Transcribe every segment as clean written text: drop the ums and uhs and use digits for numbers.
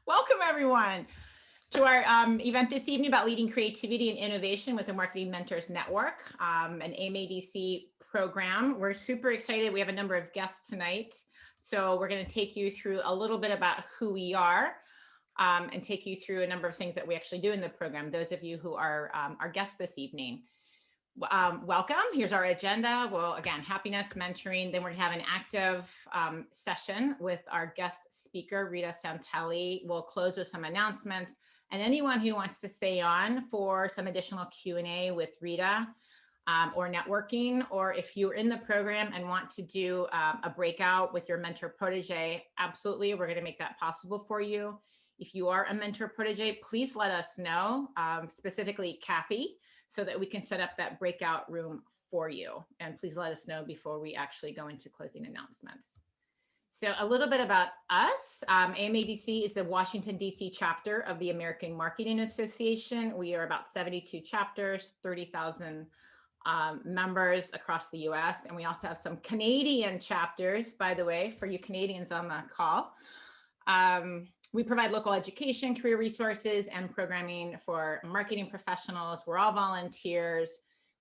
Welcome everyone to our event this evening about leading creativity and innovation with the Marketing Mentors Network, an AMADC program. We're super excited. We have a number of guests tonight. So we're going to take you through a little bit about who we are and take you through a number of things that we actually do in the program. Those of you who are our guests this evening. Welcome. Here's our agenda. Well, again, happiness, mentoring. Then we're going to have an active session with our guest speaker, Rita Santelli. We'll close with some announcements. And anyone who wants to stay on for some additional Q&A with Rita or networking, or if you're in the program and want to do a breakout with your mentor protege, absolutely, we're going to make that possible for you. If you are a mentor protege, please let us know, specifically Kathy, so that we can set up that breakout room for you. And please let us know before we actually go into closing announcements. So a little bit about us. AMADC is the Washington, D.C. chapter of the American Marketing Association. We are about 72 chapters, 30,000 members across the U.S. And we also have some Canadian chapters, by the way, for you Canadians on the call. We provide local education, career resources, and programming for marketing professionals. We're all volunteers.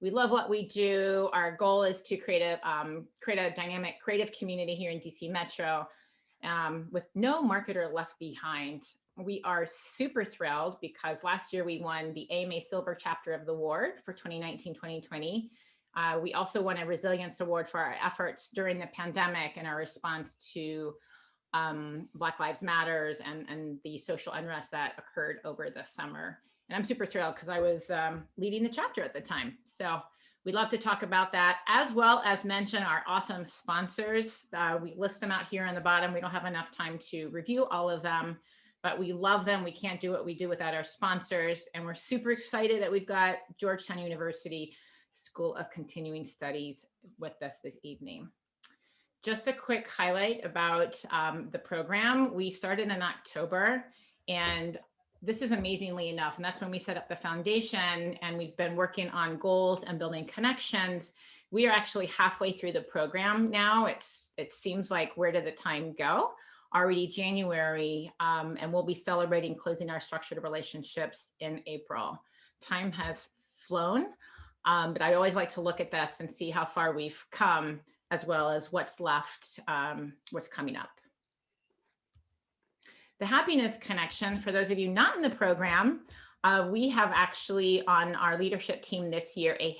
We love what we do. Our goal is to create a dynamic, creative community here in DC Metro with no marketer left behind. We are super thrilled because last year we won the AMA Silver Chapter of the Award for 2019-2020. We also won a Resilience Award for our efforts during the pandemic and our response to Black Lives Matters and the social unrest that occurred over the summer. And I'm super thrilled because I was leading the chapter at the time. So we'd love to talk about that, as well as mention our awesome sponsors. We list them out here on the bottom. We don't have enough time to review all of them, but we love them. We can't do what we do without our sponsors. And we're super excited that we've got Georgetown University School of Continuing Studies with us this evening. Just a quick highlight about the program. We started in October, and this is amazingly enough. And that's when we set up the foundation, and we've been working on goals and building connections. We are actually halfway through the program now. It seems like, where did the time go? Already January, and we'll be celebrating closing our structured relationships in April. Time has flown, but I always like to look at this and see how far we've come, as well as what's left, what's coming up. The Happiness Connection, for those of you not in the program, we have actually on our leadership team this year a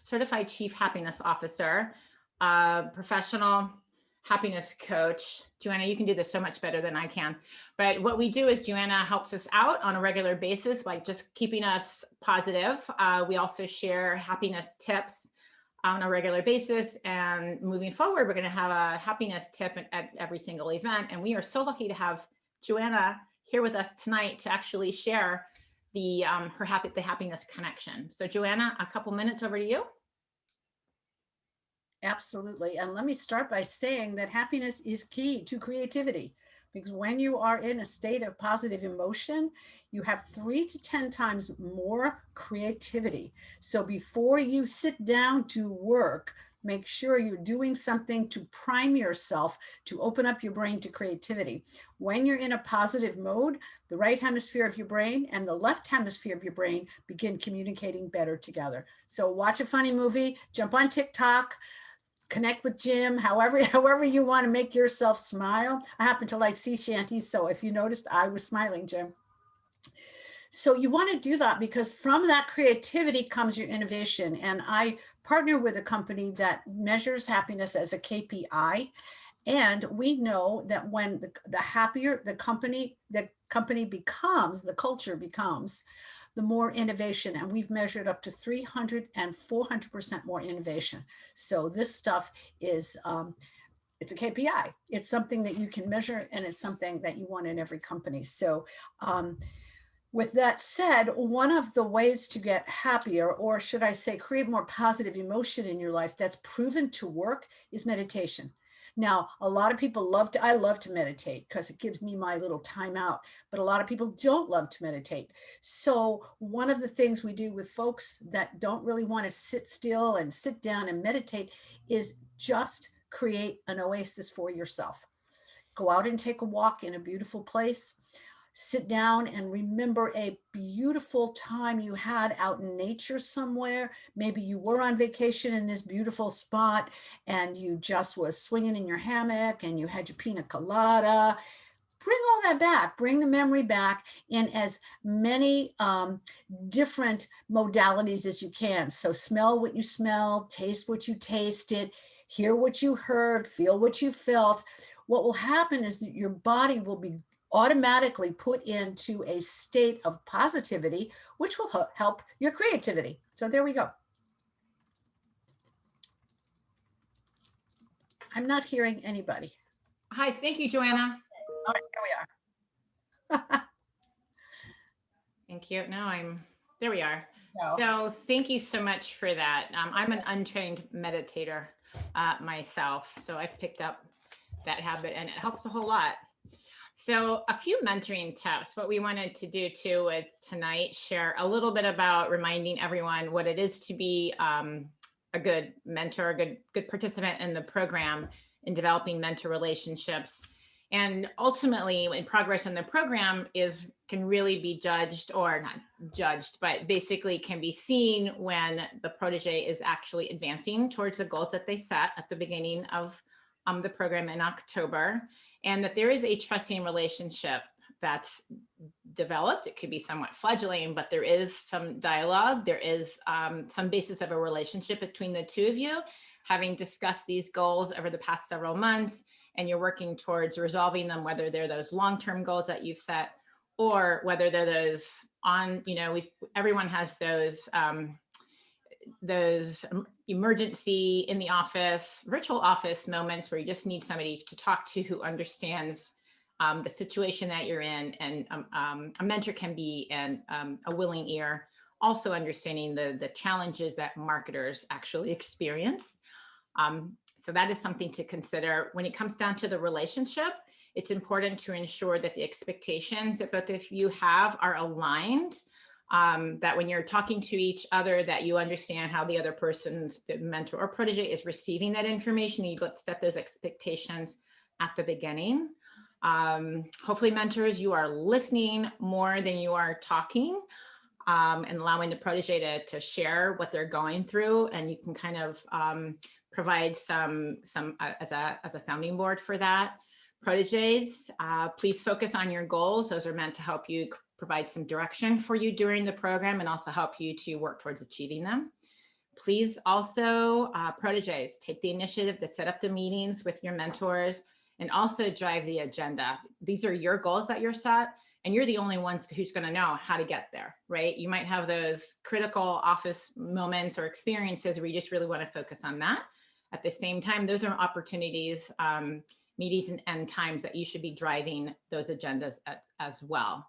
certified chief happiness officer, professional happiness coach. Joanna, you can do this so much better than I can. But what we do is Joanna helps us out on a regular basis by just keeping us positive. We also share happiness tips on a regular basis, and moving forward, we're going to have a happiness tip at every single event. And we are so lucky to have Joanna here with us tonight to actually share the happiness connection. So Joanna, a couple minutes, over to you. Absolutely. And let me start by saying that happiness is key to creativity, because when you are in a state of positive emotion, you have 3 to 10 times more creativity. So before you sit down to work, make sure you're doing something to prime yourself, to open up your brain to creativity. When you're in a positive mode, the right hemisphere of your brain and the left hemisphere of your brain begin communicating better together. So watch a funny movie, jump on TikTok, connect with Jim, however you want to make yourself smile. I happen to like sea shanties, so if you noticed, I was smiling, Jim. So you want to do that because from that creativity comes your innovation. And I partner with a company that measures happiness as a KPI. And we know that when the happier the company becomes, the culture becomes, the more innovation, and we've measured up to 300 and 400% more innovation. So this stuff is, it's a KPI. It's something that you can measure, and it's something that you want in every company. So with that said, one of the ways to get happier, or should I say create more positive emotion in your life that's proven to work, is meditation. Now, a lot of people I love to meditate because it gives me my little time out, but a lot of people don't love to meditate. So one of the things we do with folks that don't really want to sit still and sit down and meditate is just create an oasis for yourself. Go out and take a walk in a beautiful place. Sit down and remember a beautiful time you had out in nature somewhere. Maybe you were on vacation in this beautiful spot and you just was swinging in your hammock and you had your pina colada. Bring all that back, bring the memory back in as many different modalities as you can. So smell what you smelled, taste what you tasted, hear what you heard, feel what you felt. What will happen is that your body will be automatically put into a state of positivity, which will help your creativity. So there we go. I'm not hearing anybody. Hi, thank you, Joanna. All right, here we are. Thank you. Now there we are. No. So thank you so much for that. I'm an untrained meditator myself, so I've picked up that habit and it helps a whole lot. So a few mentoring tips. What we wanted to do too is tonight share a little bit about reminding everyone what it is to be a good mentor, a good participant in the program in developing mentor relationships. And ultimately, in progress in the program can really be judged, or not judged, but basically can be seen when the protege is actually advancing towards the goals that they set at the beginning of the program in October, and that there is a trusting relationship that's developed. It could be somewhat fledgling, but there is some dialogue. There is some basis of a relationship between the two of you, having discussed these goals over the past several months, and you're working towards resolving them, whether they're those long-term goals that you've set, or whether they're those everyone has those emergency in the office, virtual office moments where you just need somebody to talk to who understands the situation that you're in. And a mentor can be a willing ear, also understanding the challenges that marketers actually experience. So that is something to consider. When it comes down to the relationship, it's important to ensure that the expectations that both of you have are aligned, that when you're talking to each other, that you understand how the other person's mentor or protege is receiving that information. You set those expectations at the beginning. Hopefully, mentors, you are listening more than you are talking, and allowing the protege to share what they're going through, and you can kind of provide some as a sounding board for that. Proteges, please focus on your goals. Those are meant to help you provide some direction for you during the program and also help you to work towards achieving them. Please also, proteges, take the initiative to set up the meetings with your mentors and also drive the agenda. These are your goals that you're set, and you're the only ones who's going to know how to get there, right? You might have those critical office moments or experiences where you just really want to focus on that. At the same time, those are opportunities, meetings and times that you should be driving those agendas as well.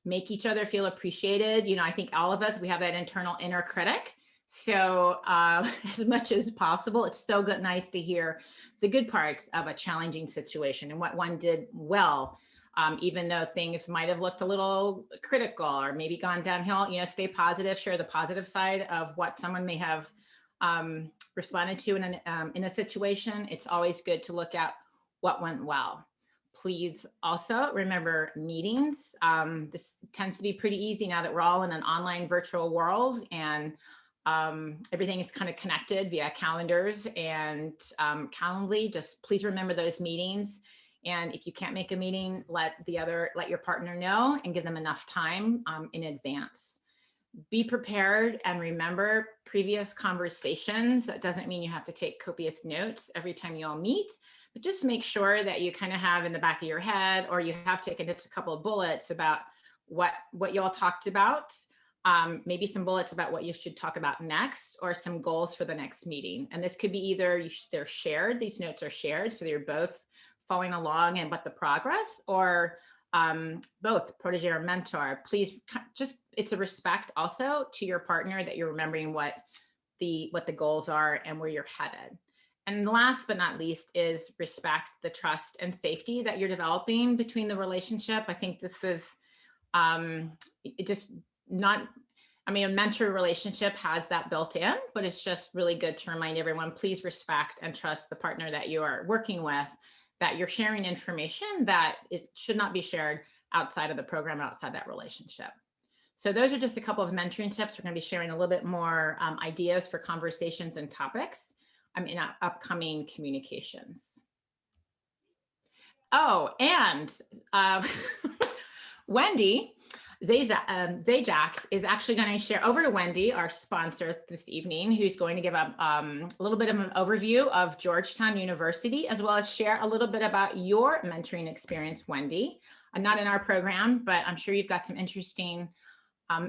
Make each other feel appreciated. I think all of us, we have that internal inner critic. So as much as possible, it's so nice to hear the good parts of a challenging situation and what one did well, even though things might have looked a little critical or maybe gone downhill. Stay positive, share the positive side of what someone may have responded to in a situation. It's always good to look at what went well. Please also remember meetings. This tends to be pretty easy now that we're all in an online virtual world, and everything is kind of connected via calendars and Calendly. Just please remember those meetings. And if you can't make a meeting, let your partner know and give them enough time in advance. Be prepared and remember previous conversations. That doesn't mean you have to take copious notes every time you all meet, but just make sure that you kind of have in the back of your head, or you have taken just a couple of bullets about what you all talked about, maybe some bullets about what you should talk about next, or some goals for the next meeting. And this could be either they're shared, these notes are shared, so you're both following along and what the progress, or both protege or mentor. Please it's a respect also to your partner that you're remembering what the goals are and where you're headed. And last but not least is respect the trust and safety that you're developing between the relationship. I think this is a mentor relationship has that built in, but it's just really good to remind everyone, please respect and trust the partner that you are working with, that you're sharing information that it should not be shared outside of the program, outside that relationship. So those are just a couple of mentoring tips. We're going to be sharing a little bit more ideas for conversations and topics in upcoming communications. Oh, and Wendy Zajac is actually going to share over to Wendy, our sponsor this evening, who's going to give a little bit of an overview of Georgetown University, as well as share a little bit about your mentoring experience, Wendy. Not in our program, but I'm sure you've got some interesting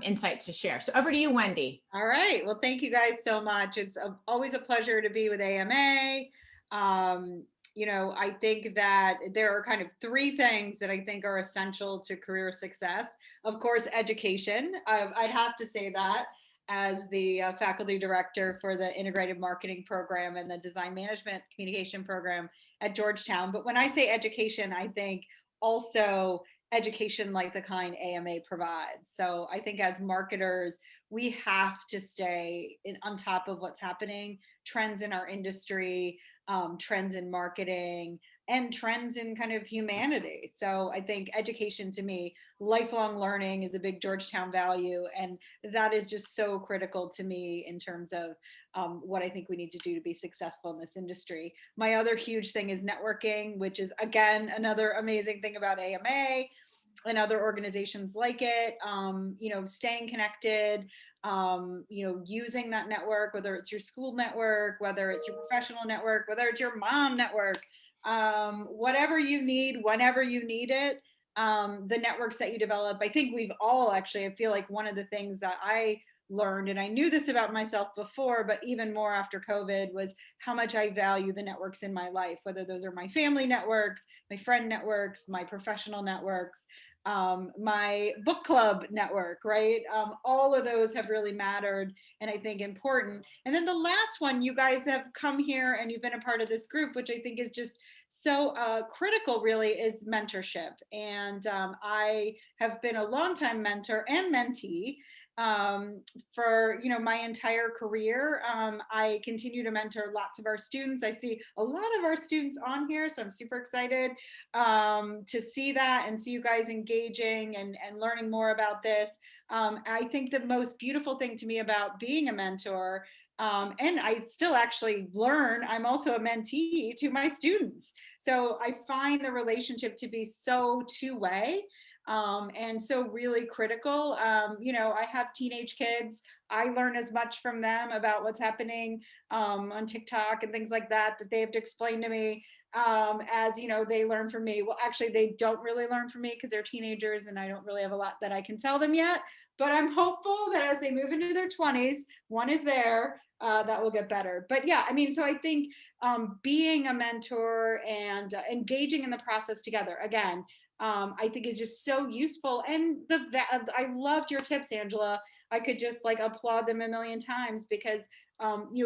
insight to share. So over to you, Wendy. All right. Well, thank you guys so much. It's always a pleasure to be with AMA. I think that there are kind of three things that I think are essential to career success. Of course, education. I'd have to say that as the faculty director for the integrated marketing program and the design management communication program at Georgetown. But when I say education, I think also education like the kind AMA provides. So I think as marketers, we have to stay on top of what's happening, trends in our industry, trends in marketing, and trends in kind of humanity. So I think education, to me, lifelong learning is a big Georgetown value. And that is just so critical to me in terms of what I think we need to do to be successful in this industry. My other huge thing is networking, which is, again, another amazing thing about AMA and other organizations like it. Staying connected, using that network, whether it's your school network, whether it's your professional network, whether it's your mom network, whatever you need, whenever you need it, the networks that you develop. I think we've all actually, I feel like one of the things that I learned, and I knew this about myself before, but even more after COVID, was how much I value the networks in my life, whether those are my family networks, my friend networks, my professional networks, my book club network, right? All of those have really mattered and I think important. And then the last one, you guys have come here and you've been a part of this group, which I think is just so critical, really, is mentorship. And I have been a longtime mentor and mentee for my entire career. I continue to mentor lots of our students. I see a lot of our students on here, so I'm super excited to see that and see you guys engaging and learning more about this. I think the most beautiful thing to me about being a mentor, and I still actually learn, I'm also a mentee to my students. So I find the relationship to be so two-way. And so really critical. I have teenage kids. I learn as much from them about what's happening on TikTok and things like that they have to explain to me as they learn from me. Well, actually, they don't really learn from me because they're teenagers and I don't really have a lot that I can tell them yet. But I'm hopeful that as they move into their 20s, one is there, that will get better. But yeah, so I think being a mentor and engaging in the process together, again, I think is just so useful. And I loved your tips, Angela. I could just applaud them a million times because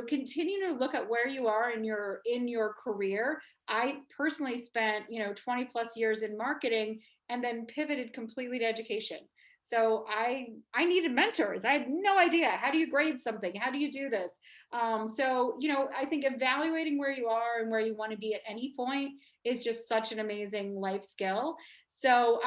continue to look at where you are in your career. I personally spent 20 plus years in marketing and then pivoted completely to education. So I needed mentors. I had no idea. How do you grade something? How do you do this? I think evaluating where you are and where you want to be at any point is just such an amazing life skill. So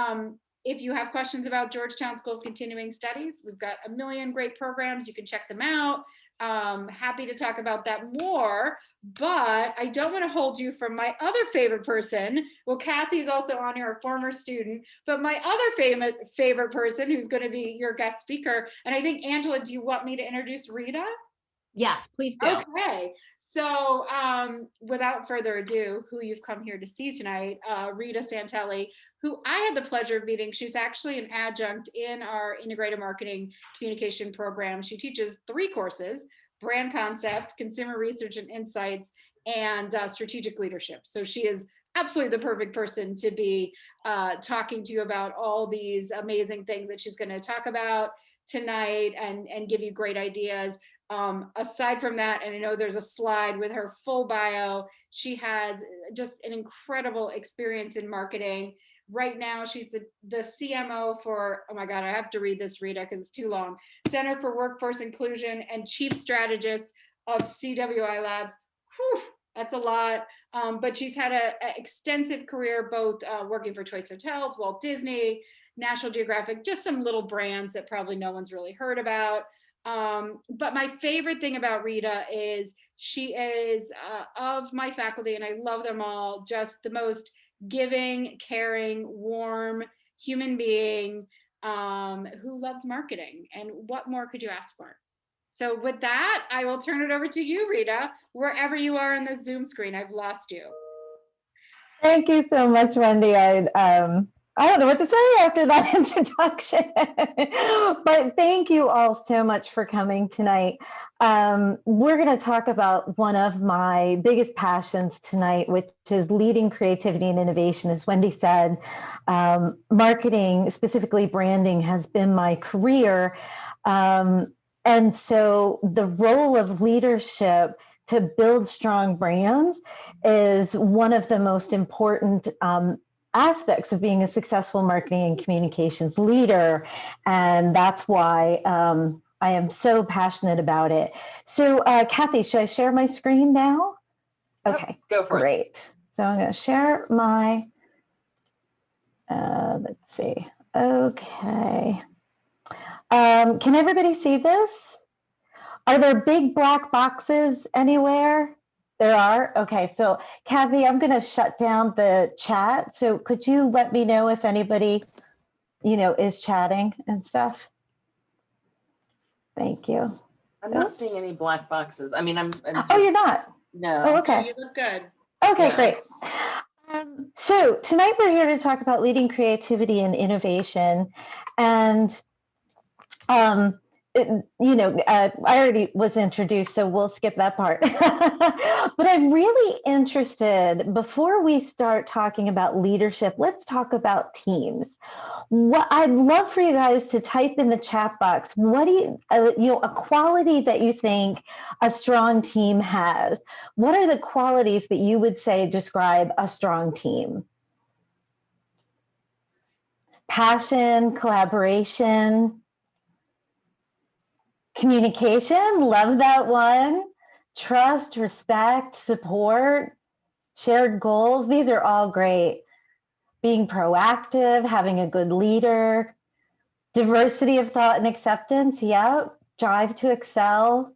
if you have questions about Georgetown School of Continuing Studies, we've got a million great programs. You can check them out. Happy to talk about that more, but I don't want to hold you from my other favorite person. Well, Kathy's also on here, a former student, but my other favorite person who's going to be your guest speaker. And I think, Angela, do you want me to introduce Rita? Yes, please do. Okay. So without further ado, who you've come here to see tonight, Rita Santelli, who I had the pleasure of meeting. She's actually an adjunct in our integrated marketing communication program. She teaches 3 courses: brand concept, consumer research and insights, and strategic leadership. So she is absolutely the perfect person to be talking to you about all these amazing things that she's going to talk about tonight and give you great ideas. Aside from that, and I know there's a slide with her full bio, she has just an incredible experience in marketing. Right now, she's the CMO for, oh my God, I have to read this, Rita, because it's too long. Center for Workforce Inclusion and Chief Strategist of CWI Labs. Whew, that's a lot. But she's had an extensive career, both working for Choice Hotels, Walt Disney, National Geographic, just some little brands that probably no one's really heard about. But my favorite thing about Rita is she is of my faculty, and I love them all, just the most giving, caring, warm human being who loves marketing. And what more could you ask for? So with that, I will turn it over to you, Rita, wherever you are in the Zoom screen. I've lost you. Thank you so much, Wendy. I don't know what to say after that introduction, but thank you all so much for coming tonight. We're going to talk about one of my biggest passions tonight, which is leading creativity and innovation. As Wendy said, marketing, specifically branding, has been my career. And so the role of leadership to build strong brands is one of the most important aspects of being a successful marketing and communications leader. And that's why I am so passionate about it. So Kathy, should I share my screen now? Okay, go for it. Great. So I'm going to share my, let's see. Okay. Can everybody see this? Are there big black boxes anywhere? There are? Okay, so Kathy, I'm going to shut down the chat. So could you let me know if anybody, is chatting and stuff? Thank you. I'm not seeing any black boxes. I mean, I'm just, oh, you're not? No. Oh, okay. You look good. Okay, Yeah. great. So tonight we're here to talk about leading creativity and innovation. And I already was introduced, so we'll skip that part. But I'm really interested, before we start talking about leadership, let's talk about teams. What I'd love for you guys to type in the chat box, what do you, a quality that you think a strong team has. What are the qualities that you would say describe a strong team? Passion, collaboration, communication, love that one. Trust, respect, support, shared goals. These are all great. Being proactive, having a good leader, diversity of thought and acceptance. Yep. Drive to excel.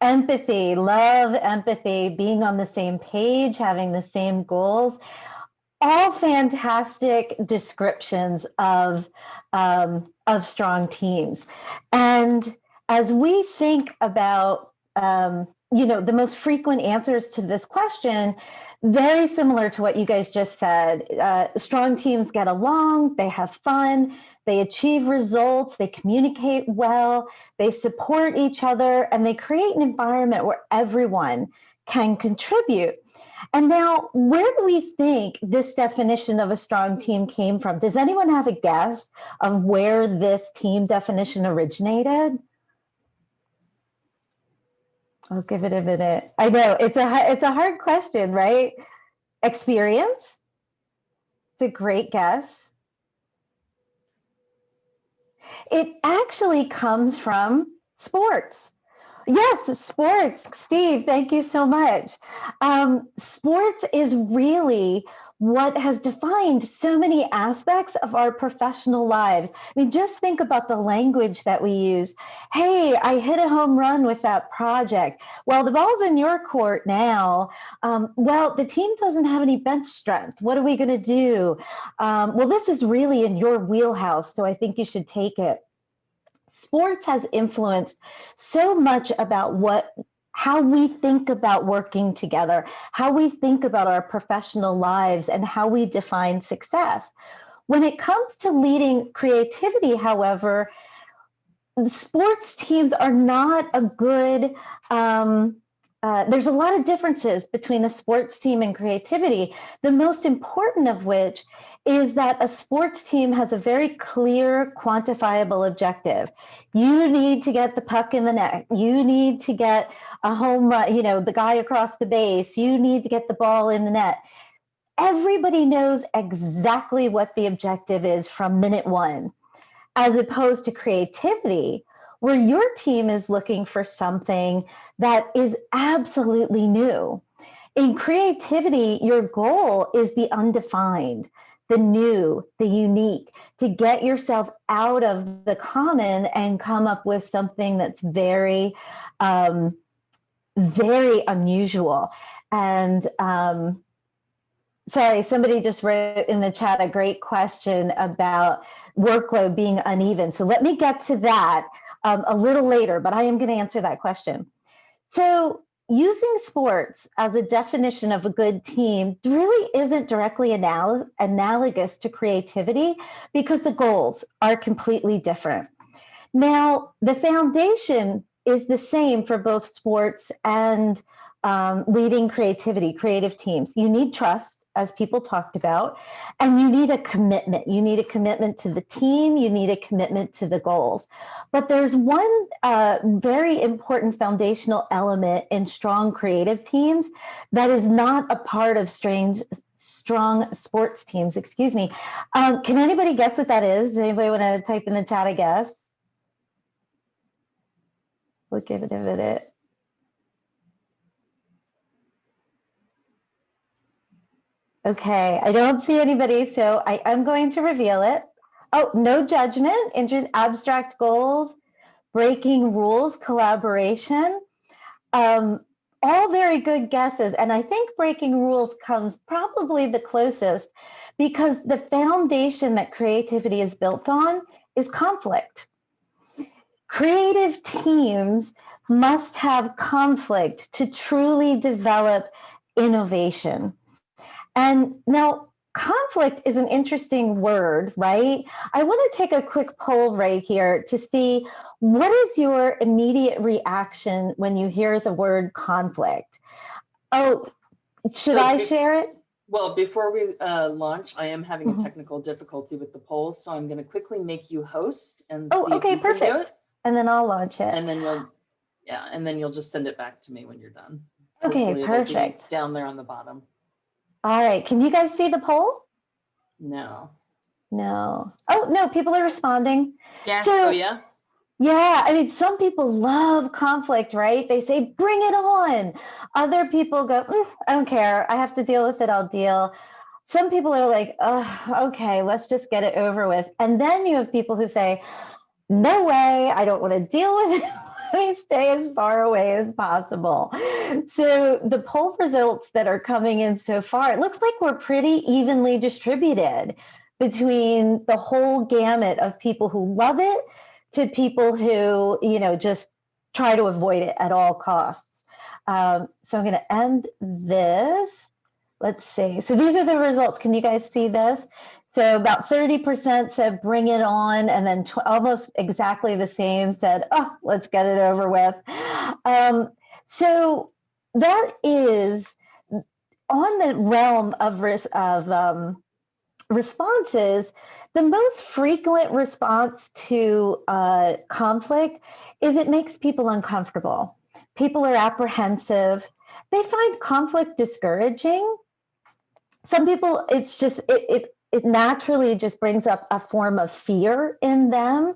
Empathy, love empathy, being on the same page, having the same goals. All fantastic descriptions of strong teams. And as we think about, the most frequent answers to this question, very similar to what you guys just said. Strong teams get along, they have fun, they achieve results, they communicate well, they support each other, and they create an environment where everyone can contribute. And now, where do we think this definition of a strong team came from? Does anyone have a guess of where this team definition originated? I'll give it a minute. I know it's a hard question, right? Experience. It's a great guess. It actually comes from sports. Yes, sports. Steve, thank you so much. Sports is really what has defined so many aspects of our professional lives. I mean, just think about the language that we use. Hey, I hit a home run with that project. Well, the ball's in your court now. Well, the team doesn't have any bench strength. What are we going to do? Well, this is really in your wheelhouse, so I think you should take it. Sports has influenced so much about how we think about working together, how we think about our professional lives, and how we define success. When it comes to leading creativity, however, sports teams are not a good, there's a lot of differences between a sports team and creativity, the most important of which is that a sports team has a very clear, quantifiable objective. You need to get the puck in the net. You need to get a home run, the guy across the base. You need to get the ball in the net. Everybody knows exactly what the objective is from minute one, as opposed to creativity, where your team is looking for something that is absolutely new. In creativity, your goal is the undefined, the new, the unique, to get yourself out of the common and come up with something that's very, very unusual. And sorry, somebody just wrote in the chat a great question about workload being uneven. So let me get to that a little later, but I am going to answer that question. So using sports as a definition of a good team really isn't directly analogous to creativity because the goals are completely different. Now, the foundation is the same for both sports and leading creative teams. You need trust, as people talked about, and you need a commitment. You need a commitment to the team. You need a commitment to the goals. But there's one very important foundational element in strong creative teams that is not a part of strong sports teams, excuse me. Can anybody guess what that is? Does anybody want to type in the chat a guess? We'll give it a minute. Okay, I don't see anybody, so I'm going to reveal it. Oh, no judgment, abstract goals, breaking rules, collaboration. All very good guesses. And I think breaking rules comes probably the closest because the foundation that creativity is built on is conflict. Creative teams must have conflict to truly develop innovation. And now conflict is an interesting word, right? I want to take a quick poll right here to see what is your immediate reaction when you hear the word conflict? Oh, should I share it? Well, before we launch, I am having a technical difficulty with the poll, so I'm going to quickly make you host and see if you can do it. And then I'll launch it. And then you'll just send it back to me when you're done. Okay, hopefully perfect. Down there on the bottom. All right, can you guys see the poll? No. No. Oh, no, people are responding. Yeah. So, oh, yeah? Yeah, I mean, some people love conflict, right? They say, bring it on. Other people go, I don't care. I have to deal with it. I'll deal. Some people are like, oh, okay, let's just get it over with. And then you have people who say, no way, I don't want to deal with it. Let me stay as far away as possible. So the poll results that are coming in so far, it looks like we're pretty evenly distributed between the whole gamut of people who love it to people who, just try to avoid it at all costs. So I'm going to end this. Let's see. So these are the results. Can you guys see this? So about 30% said, bring it on. And then almost exactly the same said, oh, let's get it over with. So that is on the realm of responses. The most frequent response to conflict is it makes people uncomfortable. People are apprehensive. They find conflict discouraging. Some people, it's just, it naturally just brings up a form of fear in them.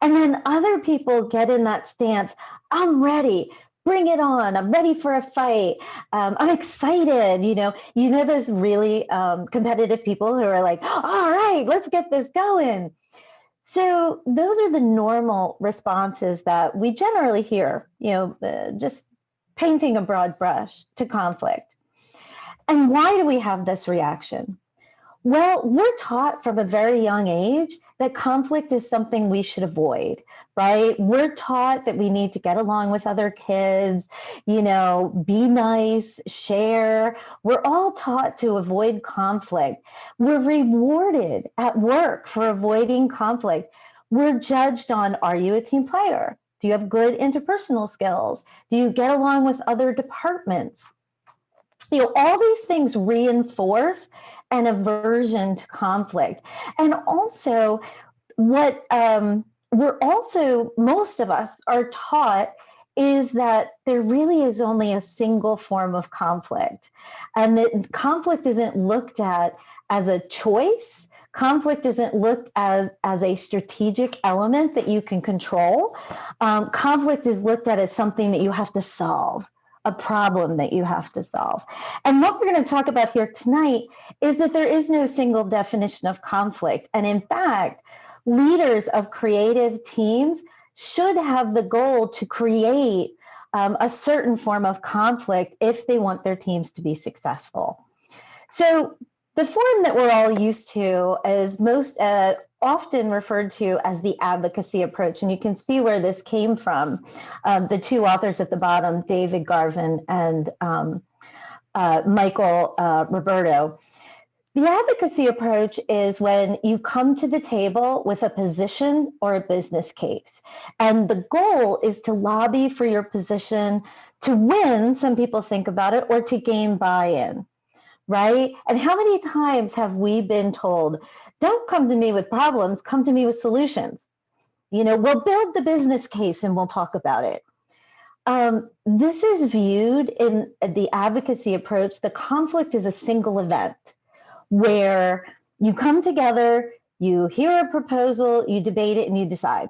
And then other people get in that stance, I'm ready. Bring it on. I'm ready for a fight. I'm excited. Those really competitive people who are like, all right, let's get this going. So those are the normal responses that we generally hear, just painting a broad brush to conflict. And why do we have this reaction? Well, we're taught from a very young age that conflict is something we should avoid, right? We're taught that we need to get along with other kids, be nice, share. We're all taught to avoid conflict. We're rewarded at work for avoiding conflict. We're judged on, are you a team player? Do you have good interpersonal skills? Do you get along with other departments? All these things reinforce an aversion to conflict. And also what most of us are taught is that there really is only a single form of conflict, and that conflict isn't looked at as a choice. Conflict isn't looked as a strategic element that you can control. Conflict is looked at as something that you have to solve a problem that you have to solve. And what we're going to talk about here tonight is that there is no single definition of conflict. And in fact, leaders of creative teams should have the goal to create a certain form of conflict if they want their teams to be successful. So the form that we're all used to is most often referred to as the advocacy approach. And you can see where this came from. The two authors at the bottom, David Garvin and Michael Roberto. The advocacy approach is when you come to the table with a position or a business case. And the goal is to lobby for your position to win, some people think about it, or to gain buy-in, right? And how many times have we been told, don't come to me with problems, come to me with solutions. You know, we'll build the business case and we'll talk about it. This is viewed in the advocacy approach. The conflict is a single event where you come together, you hear a proposal, you debate it, and you decide.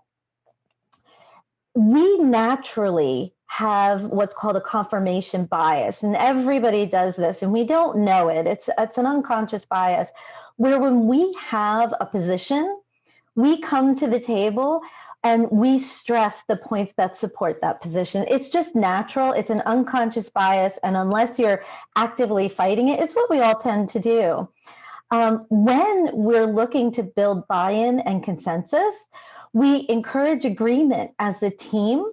We naturally have what's called a confirmation bias, and everybody does this, and we don't know it. It's an unconscious bias, where when we have a position, we come to the table and we stress the points that support that position. It's just natural. It's an unconscious bias, and unless you're actively fighting it, it's what we all tend to do. When we're looking to build buy-in and consensus, we encourage agreement as a team,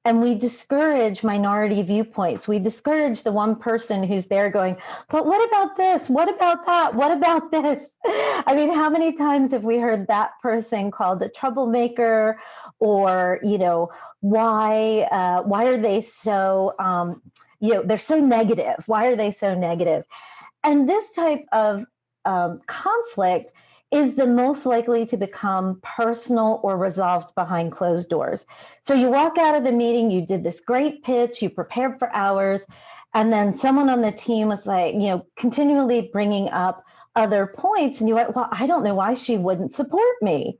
and we discourage minority viewpoints. We discourage the one person who's there going, but what about this? What about that? What about this? I mean, how many times have we heard that person called a troublemaker, or, you know, why are they so, you know, they're so negative. Why are they so negative? And this type of conflict is the most likely to become personal or resolved behind closed doors. So you walk out of the meeting, you did this great pitch, you prepared for hours, and then someone on the team was like, you know, continually bringing up other points, and you went, well, I don't know why she wouldn't support me,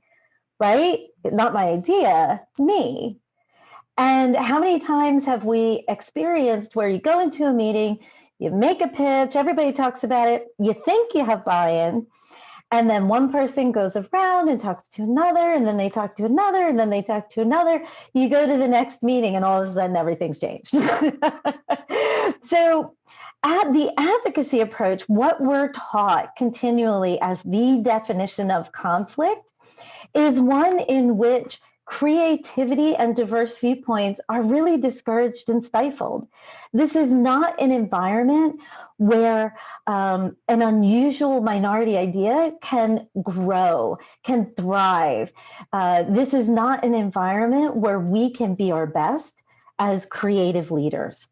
right? Not my idea, me. And how many times have we experienced where you go into a meeting, you make a pitch, everybody talks about it, you think you have buy-in, and then one person goes around and talks to another, and then they talk to another, and then they talk to another. You go to the next meeting, and all of a sudden everything's changed. So at the advocacy approach, what we're taught continually as the definition of conflict is one in which creativity and diverse viewpoints are really discouraged and stifled. This is not an environment where an unusual minority idea can grow, can thrive. This is not an environment where we can be our best as creative leaders.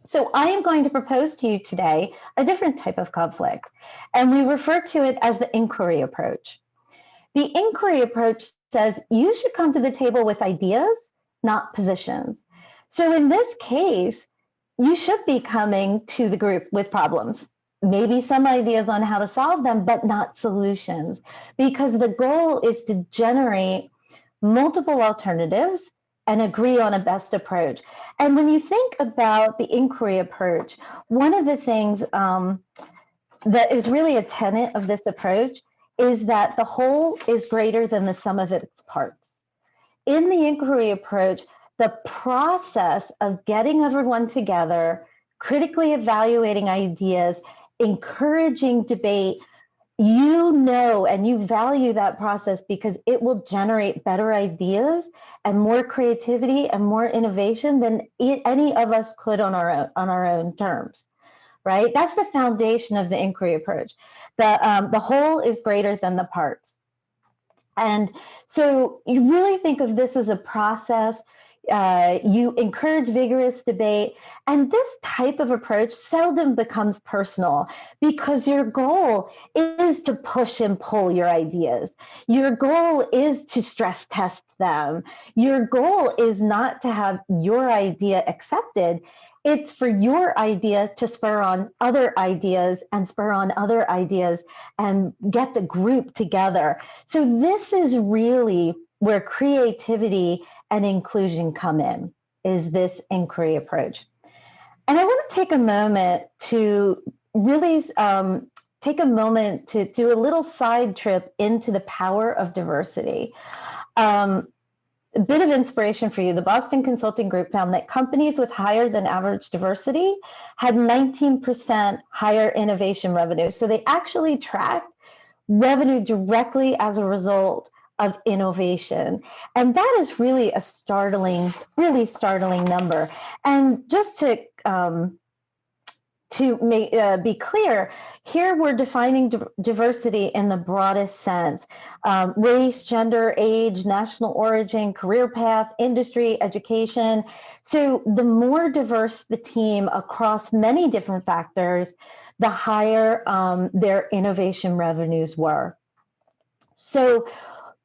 So I am going to propose to you today a different type of conflict, and we refer to it as the inquiry approach. The inquiry approach says you should come to the table with ideas, not positions. So in this case, you should be coming to the group with problems, maybe some ideas on how to solve them, but not solutions, because the goal is to generate multiple alternatives and agree on a best approach. And when you think about the inquiry approach, one of the things that is really a tenet of this approach is that the whole is greater than the sum of its parts. In the inquiry approach, the process of getting everyone together, critically evaluating ideas, encouraging debate, you know, and you value that process because it will generate better ideas and more creativity and more innovation than any of us could on our own terms. Right? That's the foundation of the inquiry approach. The whole is greater than the parts. And so you really think of this as a process. You encourage vigorous debate. And this type of approach seldom becomes personal because your goal is to push and pull your ideas. Your goal is to stress test them. Your goal is not to have your idea accepted. It's for your idea to spur on other ideas and spur on other ideas and get the group together. So this is really where creativity and inclusion come in, is this inquiry approach. And I want to take a moment to really take a moment to do a little side trip into the power of diversity. A bit of inspiration for you. The Boston Consulting Group found that companies with higher than average diversity had 19% higher innovation revenue. So they actually tracked revenue directly as a result of innovation. And that is really a really startling number. And just to be clear, here we're defining diversity in the broadest sense. Race, gender, age, national origin, career path, industry, education. So the more diverse the team across many different factors, the higher their innovation revenues were. So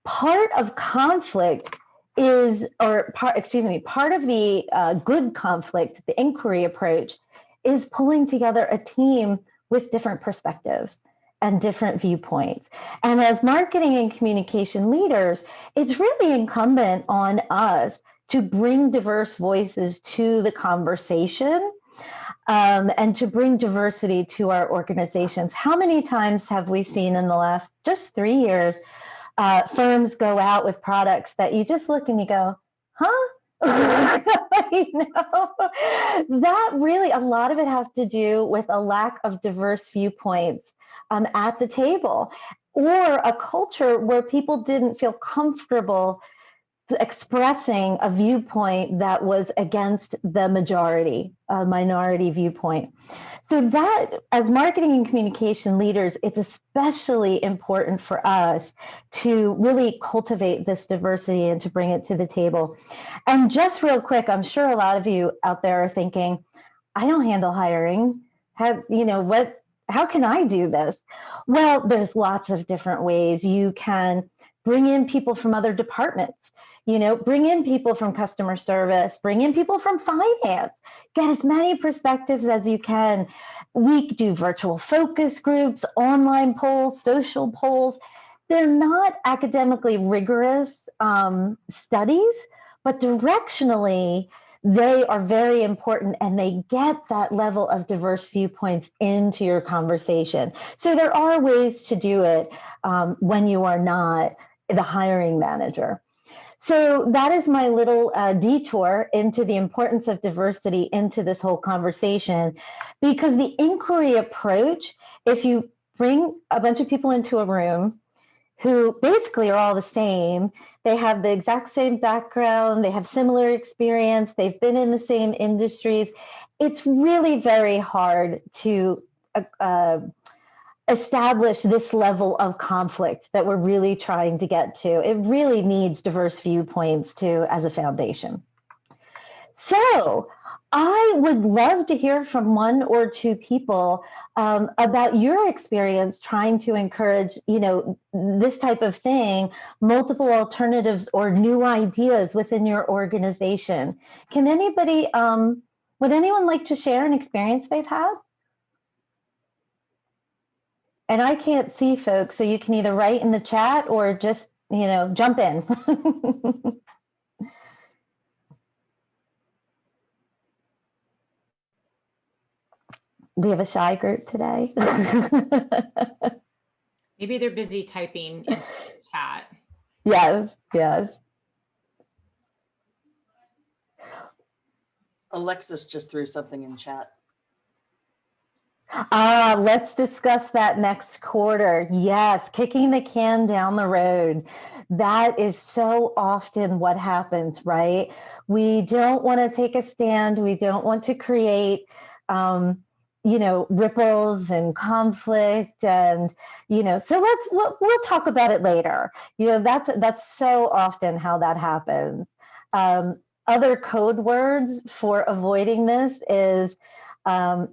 part of conflict is, part of the good conflict, the inquiry approach, is pulling together a team with different perspectives and different viewpoints. And as marketing and communication leaders, it's really incumbent on us to bring diverse voices to the conversation and to bring diversity to our organizations. How many times have we seen in the last just 3 years, firms go out with products that you just look and you go, huh? You know, that really, a lot of it has to do with a lack of diverse viewpoints at the table, or a culture where people didn't feel comfortable expressing a viewpoint that was against the minority viewpoint. So that, as marketing and communication leaders, it's especially important for us to really cultivate this diversity and to bring it to the table. And just real quick, I'm sure a lot of you out there are thinking, I don't handle hiring. How can I do this? Well, there's lots of different ways. You can bring in people from other departments. Bring in people from customer service, bring in people from finance, get as many perspectives as you can. We do virtual focus groups, online polls, social polls. They're not academically rigorous studies, but directionally, they are very important, and they get that level of diverse viewpoints into your conversation. So there are ways to do it when you are not the hiring manager. So that is my little detour into the importance of diversity into this whole conversation, because the inquiry approach, if you bring a bunch of people into a room who basically are all the same, they have the exact same background, they have similar experience, they've been in the same industries, it's really very hard to establish this level of conflict that we're really trying to get to. It really needs diverse viewpoints too as a foundation. So I would love to hear from one or two people about your experience trying to encourage, this type of thing, multiple alternatives or new ideas within your organization. Can anybody, would anyone like to share an experience they've had? And I can't see folks, so you can either write in the chat or just, jump in. We have a shy group today. Maybe they're busy typing into the chat. Yes. Alexis just threw something in chat. Let's discuss that next quarter. Yes, kicking the can down the road. That is so often what happens, right? We don't want to take a stand. We don't want to create, ripples and conflict, and so we'll talk about it later. That's so often how that happens. Other code words for avoiding this is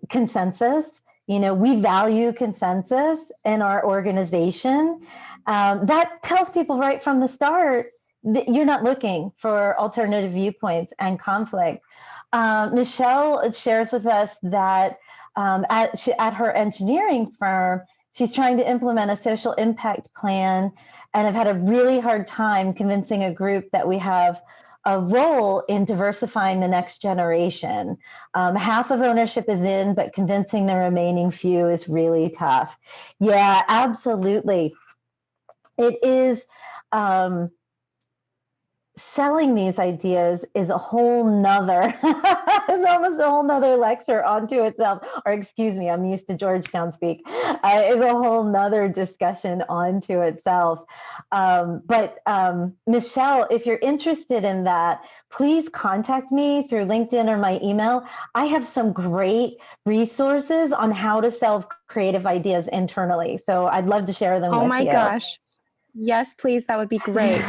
consensus. We value consensus in our organization. That tells people right from the start that you're not looking for alternative viewpoints and conflict. Michelle shares with us that at her engineering firm, she's trying to implement a social impact plan, and have had a really hard time convincing a group that we have a role in diversifying the next generation. Half of ownership is in, but convincing the remaining few is really tough. Yeah, absolutely. It is. Selling these ideas is a whole nother, it's almost a whole nother lecture onto itself, or excuse me, I'm used to Georgetown speak, is a whole nother discussion onto itself. But Michelle, if you're interested in that, please contact me through LinkedIn or my email. I have some great resources on how to sell creative ideas internally. So I'd love to share them with you. Oh my gosh. Yes, please. That would be great.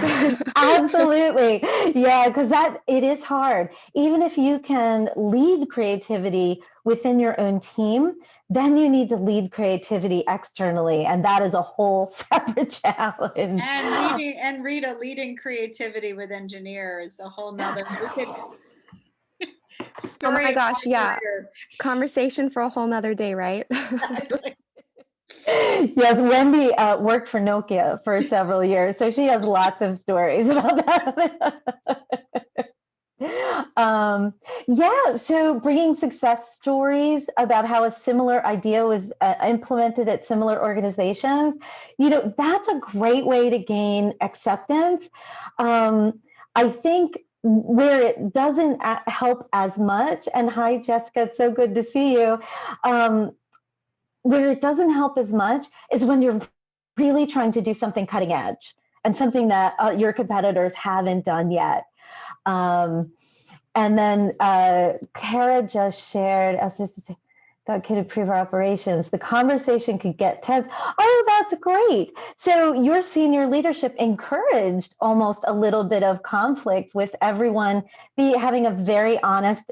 Absolutely. Yeah, because it is hard. Even if you can lead creativity within your own team, then you need to lead creativity externally. And that is a whole separate challenge. And Rita, leading creativity with engineers, a whole nother. Oh my gosh, yeah. Conversation for a whole nother day, right? Yes, Wendy worked for Nokia for several years, so she has lots of stories about that. Yeah, so bringing success stories about how a similar idea was implemented at similar organizations, that's a great way to gain acceptance. I think where it doesn't help as much, and hi, Jessica, it's so good to see you. Where it doesn't help as much is when you're really trying to do something cutting edge and something that your competitors haven't done yet. And then Kara just shared, that could improve our operations. The conversation could get tense. Oh, that's great. So your senior leadership encouraged almost a little bit of conflict with everyone having a very honest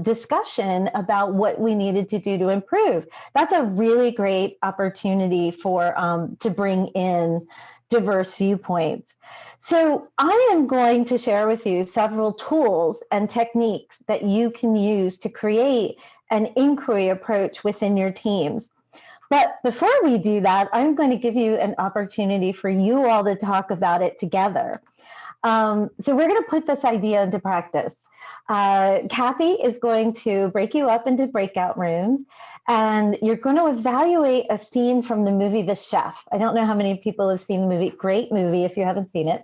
discussion about what we needed to do to improve. That's a really great opportunity to bring in diverse viewpoints. So I am going to share with you several tools and techniques that you can use to create an inquiry approach within your teams. But before we do that, I'm going to give you an opportunity for you all to talk about it together. So we're going to put this idea into practice. Kathy is going to break you up into breakout rooms, and you're going to evaluate a scene from the movie The Chef. I don't know how many people have seen the movie. Great movie if you haven't seen it.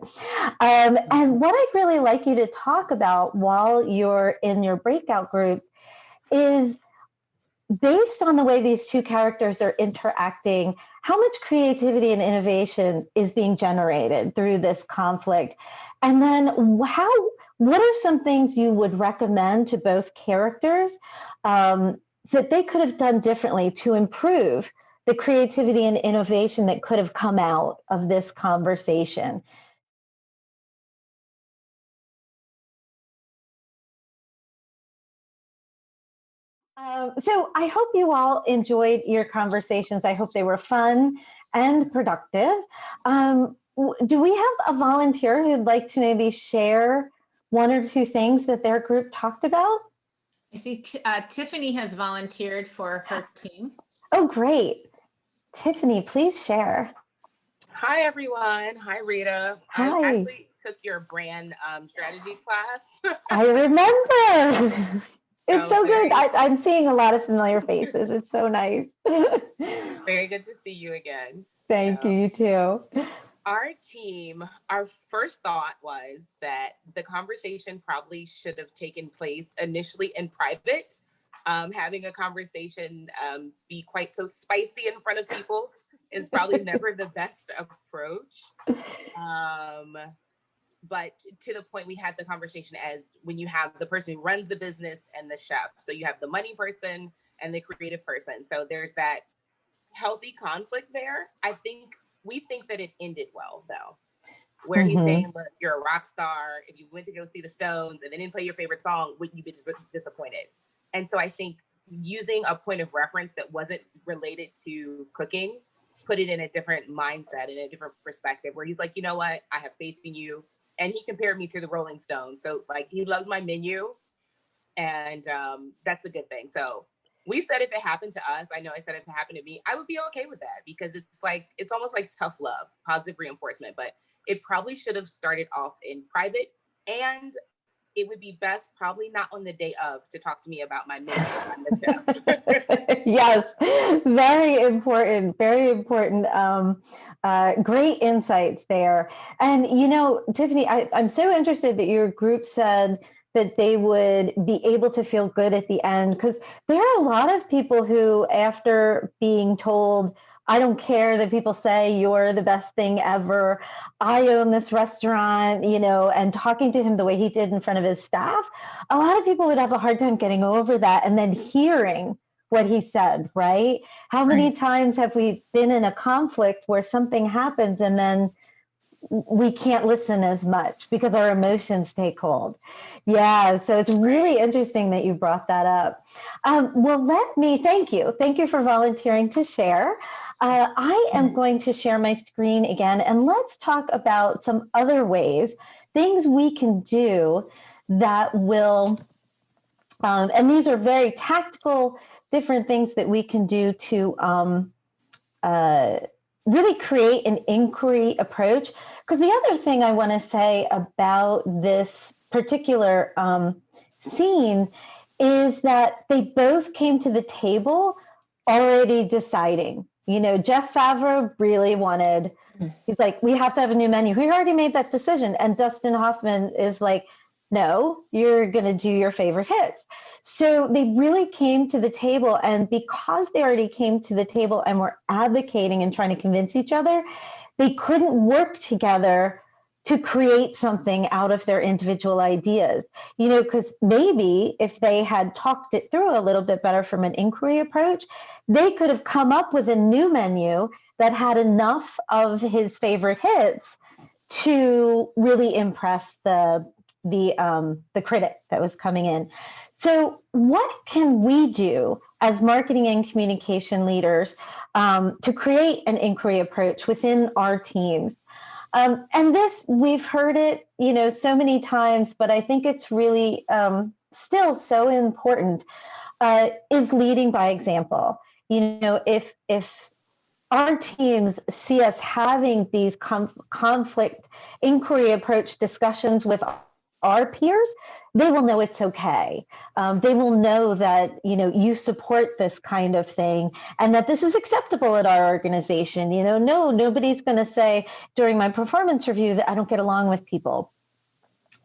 And what I'd really like you to talk about while you're in your breakout groups is, based on the way these two characters are interacting, how much creativity and innovation is being generated through this conflict? And then what are some things you would recommend to both characters that they could have done differently to improve the creativity and innovation that could have come out of this conversation? So I hope you all enjoyed your conversations. I hope they were fun and productive. Do we have a volunteer who'd like to maybe share one or two things that their group talked about? I see Tiffany has volunteered for her team. Oh, great. Tiffany, please share. Hi, everyone. Hi, Rita. Hi. I actually took your brand strategy class. I remember. It's so good. I'm seeing a lot of familiar faces. It's so nice. Very good to see you again. Thank you. You too. Our team, our first thought was that the conversation probably should have taken place initially in private. Having a conversation be quite so spicy in front of people is probably never the best approach. But to the point, we had the conversation as when you have the person who runs the business and the chef. So you have the money person and the creative person. So there's that healthy conflict there. We think that it ended well, though, where he's saying, look, you're a rock star. If you went to go see the Stones and they didn't play your favorite song, wouldn't you be disappointed? And so I think using a point of reference that wasn't related to cooking, put it in a different mindset, in a different perspective, where he's like, you know what? I have faith in you. And he compared me to the Rolling Stones. So like, he loves my menu, and that's a good thing. So we said if it happened to us, I know I said if it happened to me, I would be okay with that, because it's almost like tough love, positive reinforcement, but it probably should have started off in private. And it would be best probably not on the day of to talk to me about my menu. I'm the chef. Yes, very important, very important. Great insights there. And, you know, Tiffany, I'm so interested that your group said that they would be able to feel good at the end, because there are a lot of people who, after being told, I don't care that people say you're the best thing ever, I own this restaurant, you know, and talking to him the way he did in front of his staff, a lot of people would have a hard time getting over that and then hearing what he said, right? How many times have we been in a conflict where something happens and then we can't listen as much because our emotions take hold? Yeah, so it's really interesting that you brought that up. Well, let me thank you. Thank you for volunteering to share. I am going to share my screen again, and let's talk about some other ways, things we can do that will, and these are very tactical, different things that we can do to really create an inquiry approach. Because the other thing I want to say about this particular scene is that they both came to the table already deciding. You know, Jeff Favre really wanted, he's like, we have to have a new menu. He already made that decision. And Dustin Hoffman is like, no, you're going to do your favorite hits. So they really came to the table, and because they already came to the table and were advocating and trying to convince each other, they couldn't work together to create something out of their individual ideas. You know, because maybe if they had talked it through a little bit better from an inquiry approach, they could have come up with a new menu that had enough of his favorite hits to really impress the critic that was coming in. So what can we do as marketing and communication leaders to create an inquiry approach within our teams? And this, we've heard it, you know, so many times, but I think it's really still so important, is leading by example. You know, if our teams see us having these conflict inquiry approach discussions with our peers, they will know it's okay. They will know that, you know, you support this kind of thing and that this is acceptable at our organization. You know, no, nobody's going to say during my performance review that I don't get along with people.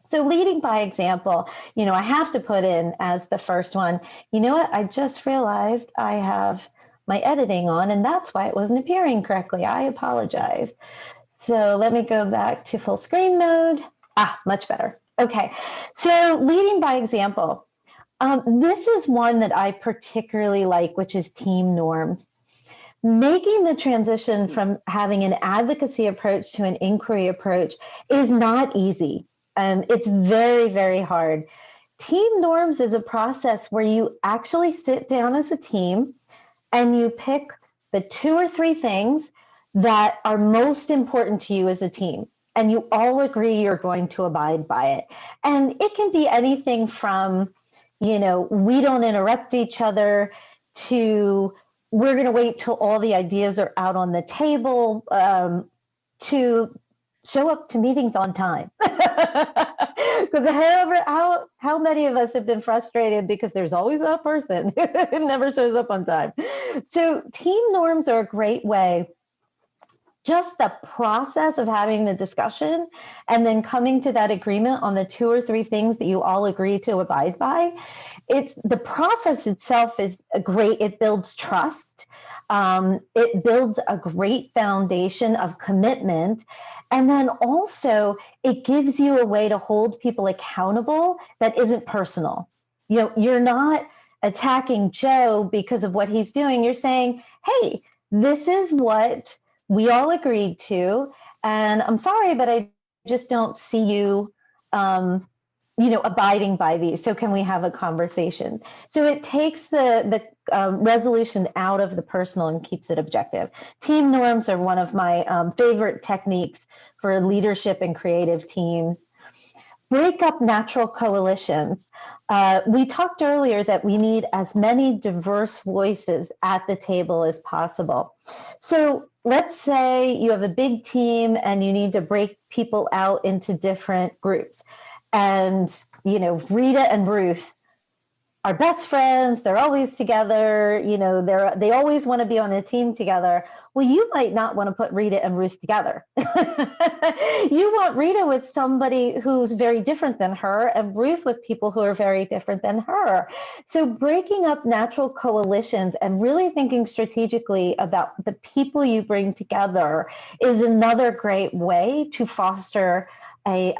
So leading by example, you know, I have to put in as the first one, you know what, I just realized I have my editing on and that's why it wasn't appearing correctly. I apologize. So let me go back to full screen mode. Much better. Okay, so leading by example. This is one that I particularly like, which is team norms. Making the transition from having an advocacy approach to an inquiry approach is not easy. It's very, very hard. Team norms is a process where you actually sit down as a team and you pick the 2 or 3 things that are most important to you as a team. And you all agree you're going to abide by it. And it can be anything from, you know, we don't interrupt each other, to we're going to wait till all the ideas are out on the table, to show up to meetings on time. Because how many of us have been frustrated because there's always a person who never shows up on time. So team norms are a great way. Just the process of having the discussion and then coming to that agreement on the 2 or 3 things that you all agree to abide by. It's the process itself is great. It builds trust. It builds a great foundation of commitment. And then also it gives you a way to hold people accountable that isn't personal. You know, you're not attacking Joe because of what he's doing. You're saying, hey, this is what we all agreed to, and I'm sorry, but I just don't see you, you know, abiding by these. So can we have a conversation? So it takes the resolution out of the personal and keeps it objective. Team norms are one of my favorite techniques for leadership and creative teams. Break up natural coalitions. We talked earlier that we need as many diverse voices at the table as possible. So let's say you have a big team and you need to break people out into different groups. And Rita and Ruth are best friends. They're always together. They always want to be on a team together. Well, you might not want to put Rita and Ruth together. You want Rita with somebody who's very different than her, and Ruth with people who are very different than her. So breaking up natural coalitions and really thinking strategically about the people you bring together is another great way to foster a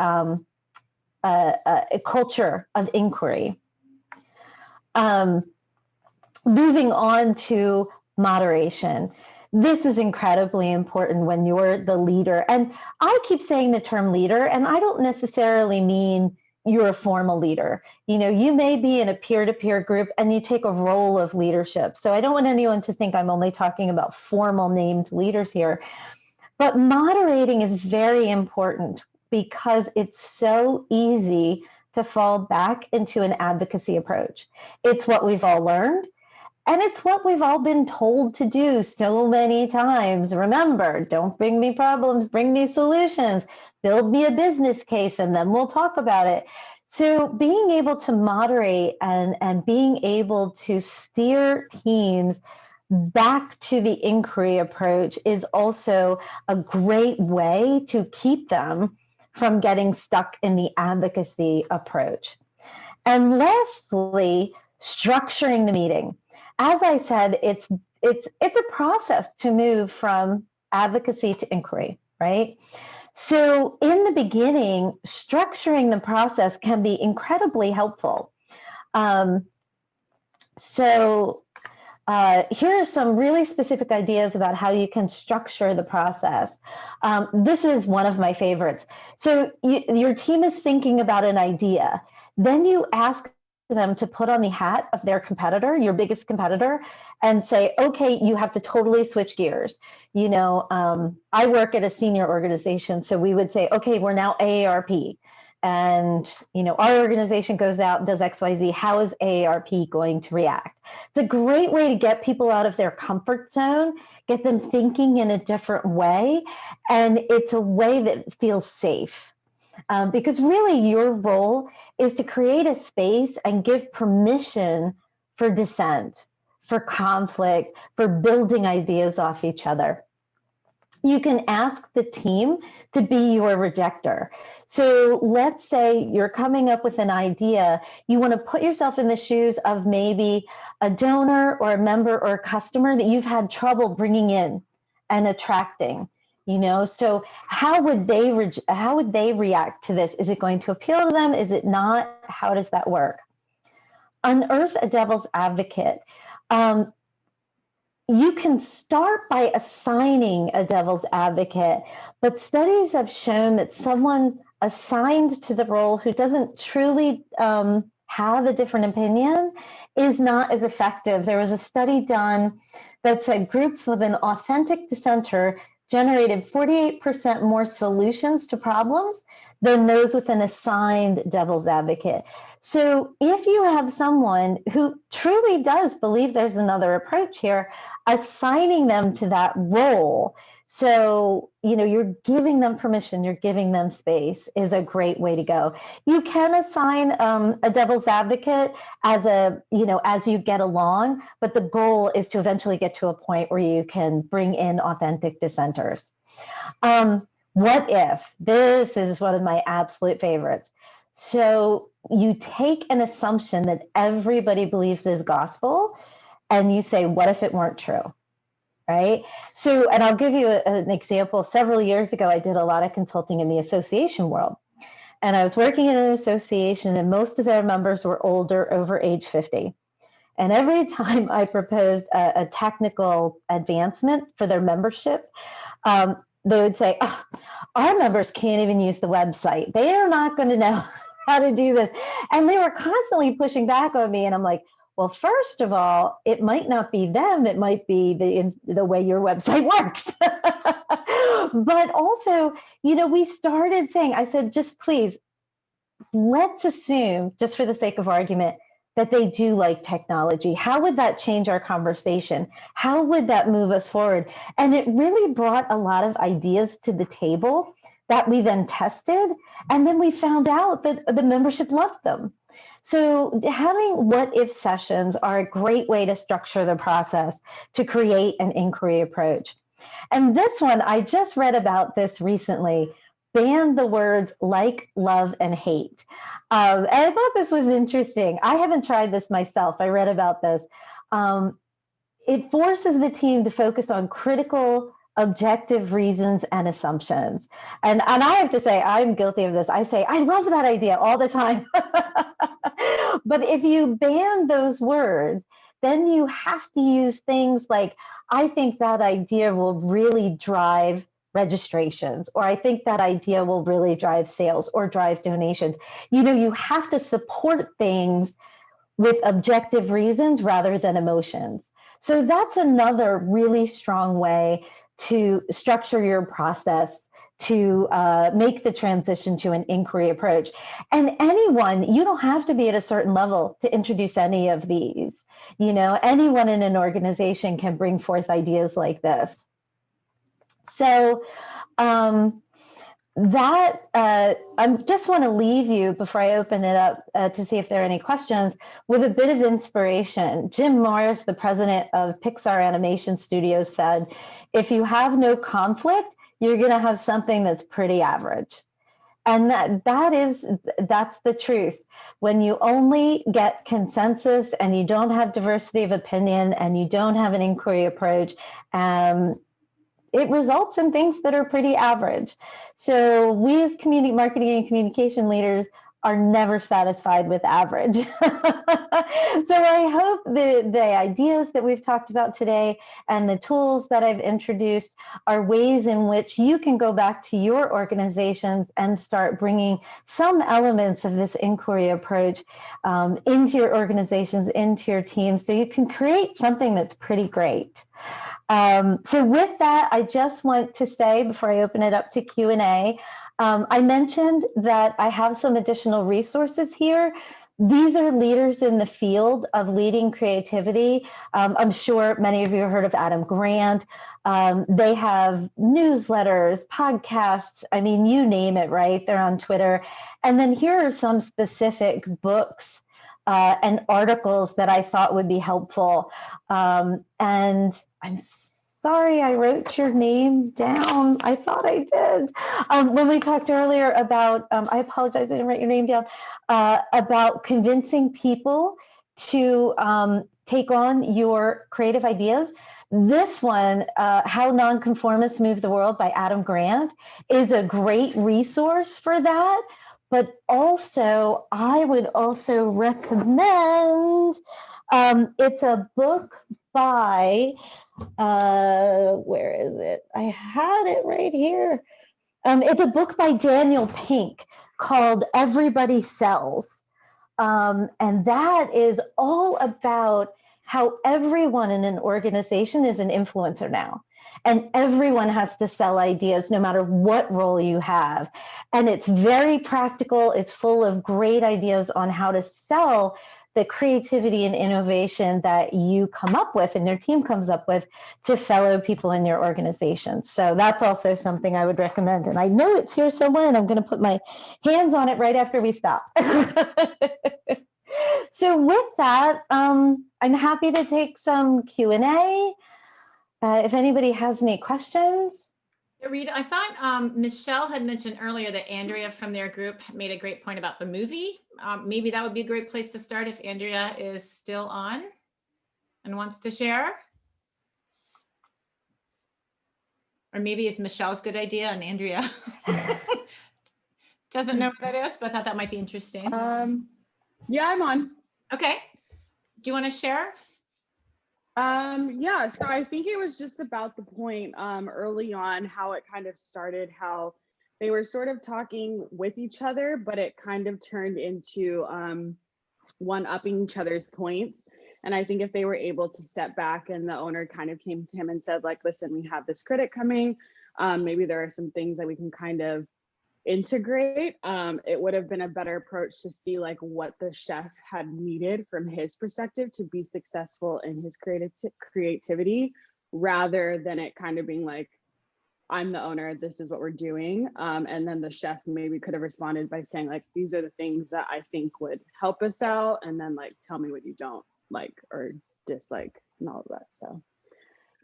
culture of inquiry. Moving on to moderation. This is incredibly important when you're the leader. And I keep saying the term leader, and I don't necessarily mean you're a formal leader. You may be in a peer-to-peer group and you take a role of leadership. So I don't want anyone to think I'm only talking about formal named leaders here. But moderating is very important because it's so easy to fall back into an advocacy approach. It's what we've all learned, and it's what we've all been told to do so many times. Remember, don't bring me problems, bring me solutions. Build me a business case, and then we'll talk about it. So being able to moderate and being able to steer teams back to the inquiry approach is also a great way to keep them from getting stuck in the advocacy approach. And lastly, structuring the meeting. As I said, it's a process to move from advocacy to inquiry, right? So in the beginning, structuring the process can be incredibly helpful. Here are some really specific ideas about how you can structure the process. This is one of my favorites. So your team is thinking about an idea. Then you ask them to put on the hat of their competitor, your biggest competitor, and say, okay, you have to totally switch gears. I work at a senior organization, so we would say, okay, we're now AARP. And, our organization goes out and does XYZ. How is AARP going to react? It's a great way to get people out of their comfort zone, get them thinking in a different way. And it's a way that feels safe. Because really your role is to create a space and give permission for dissent, for conflict, for building ideas off each other. You can ask the team to be your rejecter. So let's say you're coming up with an idea. You want to put yourself in the shoes of maybe a donor or a member or a customer that you've had trouble bringing in and attracting. So how would they react to this? Is it going to appeal to them? Is it not? How does that work? Unearth a devil's advocate. You can start by assigning a devil's advocate, but studies have shown that someone assigned to the role who doesn't truly have a different opinion is not as effective. There was a study done that said groups with an authentic dissenter generated 48% more solutions to problems than those with an assigned devil's advocate. So if you have someone who truly does believe there's another approach here, assigning them to that role, so you're giving them permission, you're giving them space, is a great way to go. You can assign a devil's advocate as you get along, but the goal is to eventually get to a point where you can bring in authentic dissenters. What if? This is one of my absolute favorites. So you take an assumption that everybody believes is gospel, and you say, what if it weren't true? Right? So, and I'll give you an example. Several years ago, I did a lot of consulting in the association world. And I was working in an association, and most of their members were older, over age 50. And every time I proposed a technical advancement for their membership, they would say, oh, our members can't even use the website. They are not going to know how to do this. And they were constantly pushing back on me. And I'm like, well, first of all, it might not be them. It might be the way your website works. But also, we started saying, I said, just please, let's assume, just for the sake of argument, that they do like technology. How would that change our conversation? How would that move us forward? And it really brought a lot of ideas to the table that we then tested, and then we found out that the membership loved them. So having what if sessions are a great way to structure the process to create an inquiry approach. And this one, I just read about this recently. Ban the words like, love, and hate. And I thought this was interesting. I haven't tried this myself. I read about this. It forces the team to focus on critical, objective reasons and assumptions. And I have to say, I'm guilty of this. I say, I love that idea all the time. But if you ban those words, then you have to use things like, I think that idea will really drive registrations, or I think that idea will really drive sales or drive donations. You know, you have to support things with objective reasons rather than emotions. So that's another really strong way to structure your process to make the transition to an inquiry approach. And anyone, you don't have to be at a certain level to introduce any of these. You know, anyone in an organization can bring forth ideas like this. So I just want to leave you before I open it up to see if there are any questions with a bit of inspiration. Jim Morris, the president of Pixar Animation Studios, said, if you have no conflict, you're going to have something that's pretty average. And that's the truth. When you only get consensus and you don't have diversity of opinion and you don't have an inquiry approach, it results in things that are pretty average. So we as community marketing and communication leaders are never satisfied with average. So I hope the ideas that we've talked about today and the tools that I've introduced are ways in which you can go back to your organizations and start bringing some elements of this inquiry approach into your organizations, into your teams, so you can create something that's pretty great. So with that, I just want to say, before I open it up to Q&A, I mentioned that I have some additional resources here. These are leaders in the field of leading creativity. I'm sure many of you have heard of Adam Grant. They have newsletters, podcasts, I mean, you name it, right? They're on Twitter. And then here are some specific books and articles that I thought would be helpful. And I'm sorry, I wrote your name down. I thought I did. When we talked earlier about, I apologize, I didn't write your name down, about convincing people to take on your creative ideas. This one, How Nonconformists Move the World by Adam Grant, is a great resource for that. But also, I would also recommend, it's a book by, where is it? I had it right here. It's a book by Daniel Pink called Everybody Sells. And that is all about how everyone in an organization is an influencer now. And everyone has to sell ideas no matter what role you have. And it's very practical. It's full of great ideas on how to sell the creativity and innovation that you come up with and your team comes up with to fellow people in your organization. So that's also something I would recommend. And I know it's here somewhere, and I'm going to put my hands on it right after we stop. So with that, I'm happy to take some Q&A. If anybody has any questions. Rita, I thought Michelle had mentioned earlier that Andrea from their group made a great point about the movie. Maybe that would be a great place to start if Andrea is still on and wants to share. Or maybe it's Michelle's good idea and Andrea doesn't know what that is, but I thought that might be interesting. Yeah, I'm on. Okay. Do you want to share? Yeah, so I think it was just about the point early on how it kind of started, how they were sort of talking with each other, but it kind of turned into one-upping each other's points. And I think if they were able to step back and the owner kind of came to him and said, like, listen, we have this critic coming, maybe there are some things that we can kind of integrate, it would have been a better approach to see like what the chef had needed from his perspective to be successful in his creativity, rather than it kind of being like, I'm the owner, this is what we're doing. And then the chef maybe could have responded by saying like, these are the things that I think would help us out. And then like, tell me what you don't like or dislike and all of that. So.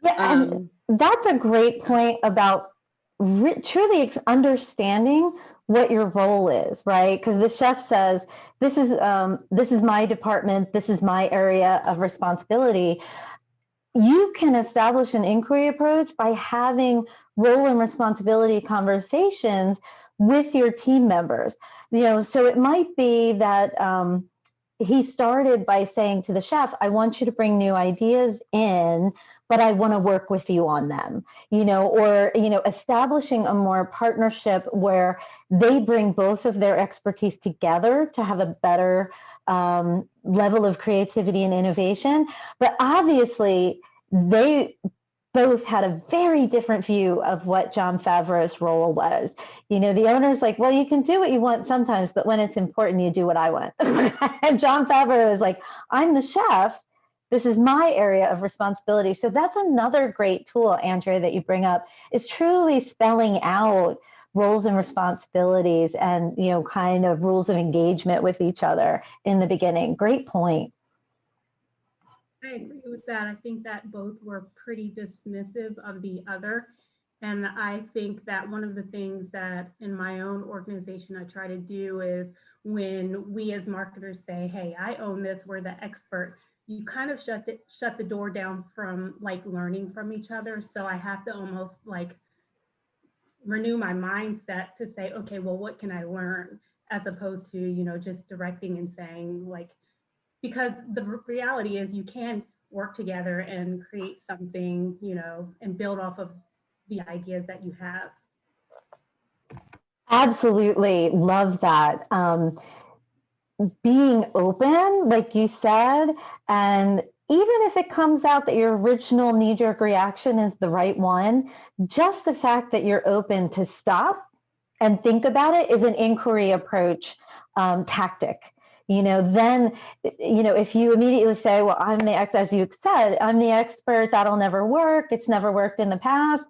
Yeah, and that's a great point about truly understanding what your role is, right? Because the chef says, this is my department, this is my area of responsibility. You can establish an inquiry approach by having role and responsibility conversations with your team members. So it might be that he started by saying to the chef, I want you to bring new ideas in, but I want to work with you on them, or establishing a more partnership where they bring both of their expertise together to have a better level of creativity and innovation. But obviously, they both had a very different view of what Jon Favreau's role was. The owner's like, well, you can do what you want sometimes, but when it's important, you do what I want. And Jon Favreau is like, I'm the chef. This is my area of responsibility. So that's another great tool, Andrea, that you bring up, is truly spelling out roles and responsibilities and, kind of rules of engagement with each other in the beginning. Great point. I agree with that. I think that both were pretty dismissive of the other. And I think that one of the things that in my own organization I try to do is when we as marketers say, hey, I own this, we're the expert, you kind of shut the door down from like learning from each other. So I have to almost like renew my mindset to say, okay, well, what can I learn? As opposed to, just directing and saying like, because the reality is you can work together and create something, and build off of the ideas that you have. Absolutely. Love that. Being open, like you said, and even if it comes out that your original knee-jerk reaction is the right one, just the fact that you're open to stop and think about it is an inquiry approach tactic. Then, if you immediately say, well, I'm the as you said, I'm the expert, that'll never work, it's never worked in the past,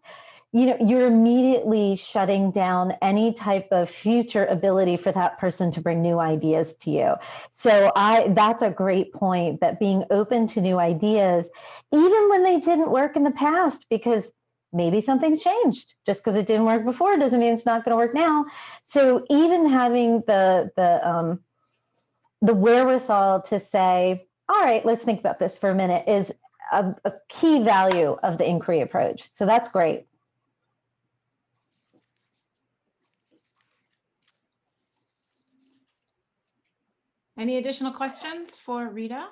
you're immediately shutting down any type of future ability for that person to bring new ideas to you. So that's a great point, that being open to new ideas, even when they didn't work in the past, because maybe something's changed. Just because it didn't work before doesn't mean it's not going to work now. So even having the wherewithal to say, all right, let's think about this for a minute, is a key value of the inquiry approach. So that's great. Any additional questions for Rita?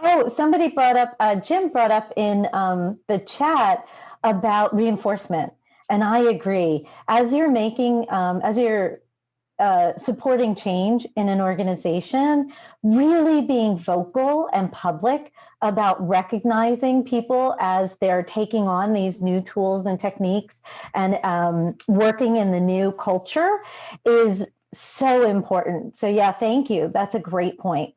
Oh, somebody brought up, Jim brought up in the chat about reinforcement. And I agree. As you're making, as you're supporting change in an organization, really being vocal and public about recognizing people as they're taking on these new tools and techniques and working in the new culture is so important. So yeah, thank you. That's a great point.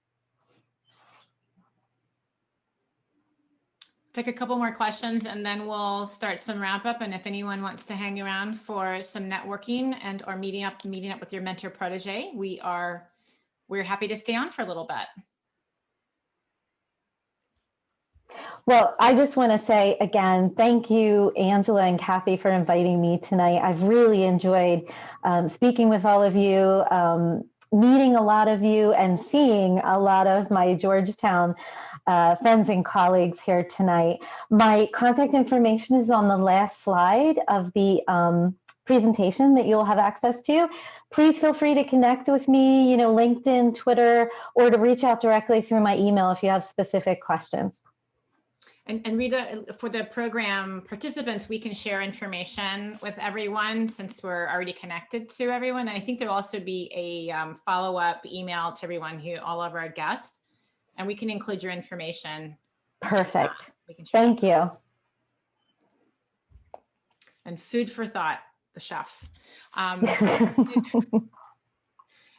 Take a couple more questions and then we'll start some wrap up. And if anyone wants to hang around for some networking and or meeting up with your mentor protege, we're happy to stay on for a little bit. Well, I just want to say again, thank you, Angela and Kathy, for inviting me tonight. I've really enjoyed speaking with all of you, meeting a lot of you, and seeing a lot of my Georgetown friends and colleagues here tonight. My contact information is on the last slide of the presentation that you'll have access to. Please feel free to connect with me, LinkedIn, Twitter, or to reach out directly through my email if you have specific questions. And Rita, for the program participants, we can share information with everyone since we're already connected to everyone. I think there'll also be a follow-up email to everyone, all of our guests, and we can include your information. Perfect. Thank you. And food for thought, the chef.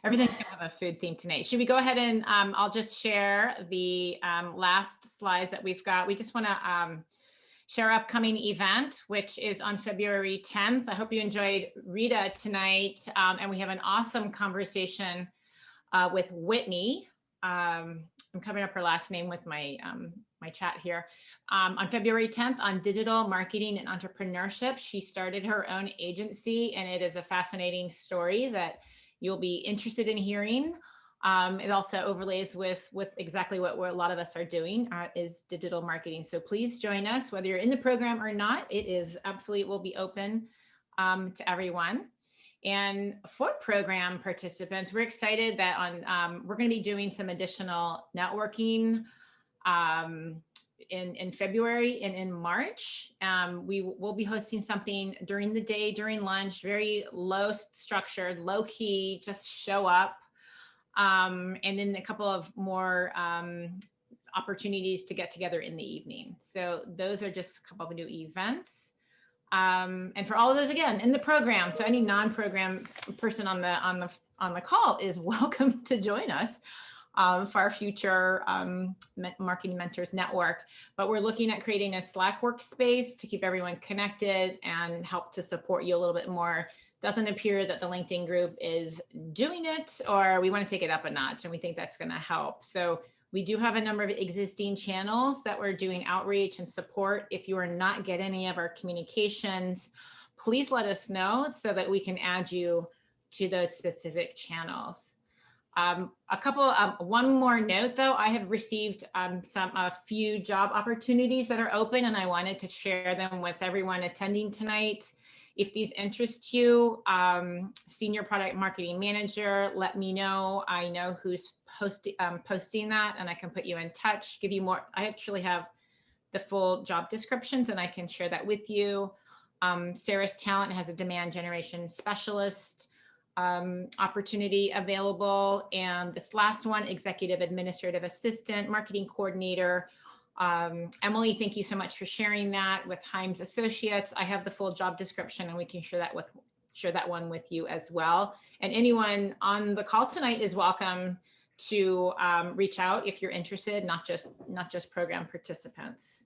Everything's going to have a food theme tonight. Should we go ahead and I'll just share the last slides that we've got. We just want to share our upcoming event, which is on February 10th. I hope you enjoyed Rita tonight. And we have an awesome conversation with Whitney. I'm covering up her last name with my my chat here. On February 10th on digital marketing and entrepreneurship. She started her own agency, and it is a fascinating story that you'll be interested in hearing. It also overlays with exactly what a lot of us are doing is digital marketing. So please join us, whether you're in the program or not. It is absolutely will be open to everyone. And for program participants, we're excited that we're going to be doing some additional networking in February and in March. We will be hosting something during the day, during lunch, very low structured, low key, just show up. And then a couple of more opportunities to get together in the evening. So those are just a couple of new events. And for all of those, again, in the program, so any non-program person on the call is welcome to join us for our future Marketing Mentors Network. But we're looking at creating a Slack workspace to keep everyone connected and help to support you a little bit more. Doesn't appear that the LinkedIn group is doing it, or we want to take it up a notch, and we think that's going to help. So we do have a number of existing channels that we're doing outreach and support. If you are not getting any of our communications, please let us know so that we can add you to those specific channels. One more note though, I have received a few job opportunities that are open, and I wanted to share them with everyone attending tonight. If these interest you, senior product marketing manager, let me know. I know who's posting that, and I can put you in touch, give you more. I actually have the full job descriptions, and I can share that with you. Sarah's Talent has a demand generation specialist opportunity available. And this last one, executive administrative assistant, marketing coordinator. Emily, thank you so much for sharing that with Himes Associates. I have the full job description, and we can share that one with you as well. And anyone on the call tonight is welcome to reach out if you're interested, not just program participants.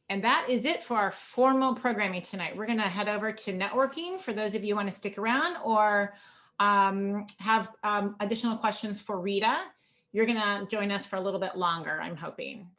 And that is it for our formal programming tonight. We're going to head over to networking for those of you who want to stick around or have additional questions for Rita. You're going to join us for a little bit longer, I'm hoping.